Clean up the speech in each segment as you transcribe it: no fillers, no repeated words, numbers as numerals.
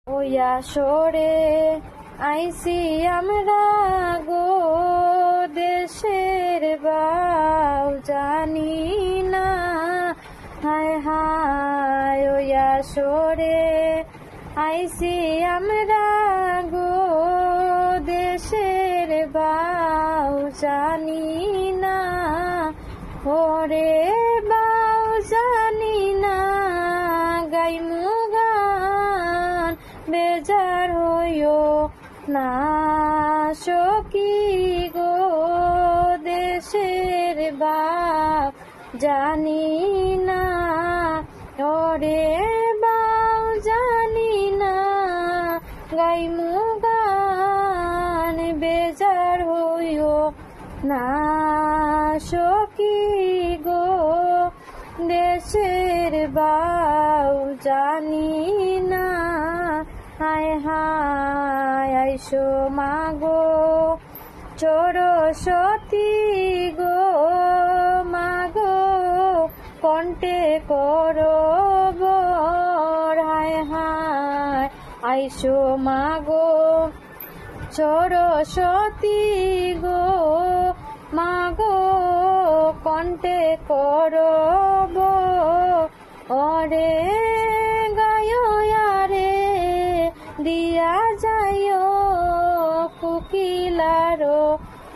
ওয়া সরে আইসি আমরা গো দেশের বাউ জানি না, হায় হায় ওয়া সরে আইসি আমরা গো দেশের বাউ জানি না, ওরে বাউ জানি না গাইমু গান বেজার হইও না সখী গো দেশের বাউ জানি না, ওরে বাউ জানি না গাইমু গান বেজার হইও না সখী গো দেশের বাউ জানি না, হায় হায় আইসো মাগো সরস্বতী গো মাগো কণ্ঠে করো বর, হায় হায় আইসো মাগো সরস্বতী গো মাগো কণ্ঠে করো ওরে গায়রে দিয়া যাইও কুকিলারো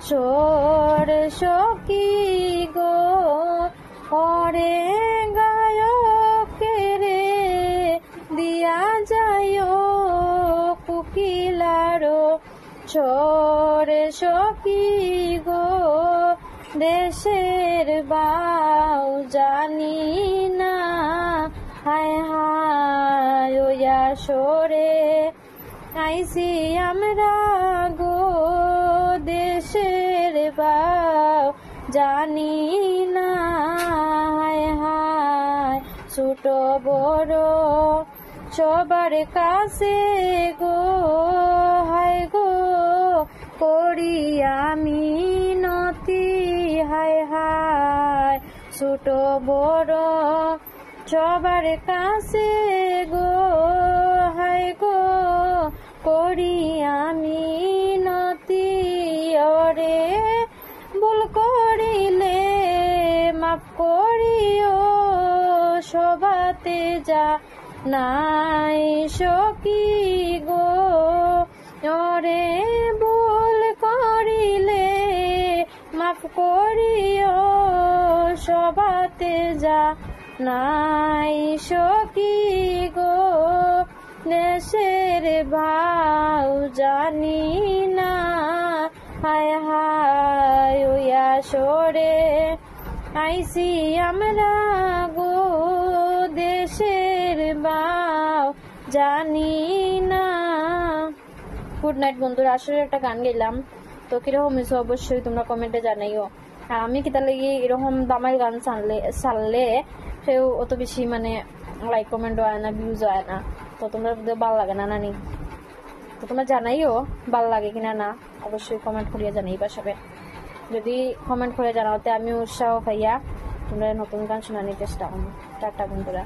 সোর সখী গো, ওরে গায়কে রে দিয়া যাইও কুকিলারো সোর সখী গো দেশের বাউ জানি না, হায় হায় ওয়া সরে আইসি আমরা গো দেশের বাউ জানি না, হায় হায় ছোট বড় সবার কাছে গো হায় গো করি আমি নতি, হায় হায় ছোট বড় সবার কাছে গো হায় গো করি আমি নতি, ওরে ভুল করিলে মাফ করিও সবাতে যা নাই সখী গো, ওরে ভুল করিলে মাফ করিও সবাতে যা নাই সখী গো দেশের ভাউ জানি না, হায় হায় ওয়া সরে আইসি আমরা গো দেশের বাউ জানি না। গুড নাইট বন্ধুরা, আসলে একটা গান গেলাম তো কিরকম হয়েছে অবশ্যই তোমরা কমেন্টে জানাইও। আর আমি কিতা লাগি এরকম দামাই গান ছাড়লে সেও অত বেশি মানে লাইক কমেন্টও হয় না, ভিউজ হয় না, তো তোমরা ভালো লাগে না নানি, তো তোমরা জানাইও ভালো লাগে কিনা না, অবশ্যই কমেন্ট করিয়া জানাইবা সবে। যদি কমেন্ট করে জানাওতে আমি উৎসাহ পাইয়া তোমরা নতুন গান শোনানোর চেষ্টা করবো। টাটা বন্ধুরা।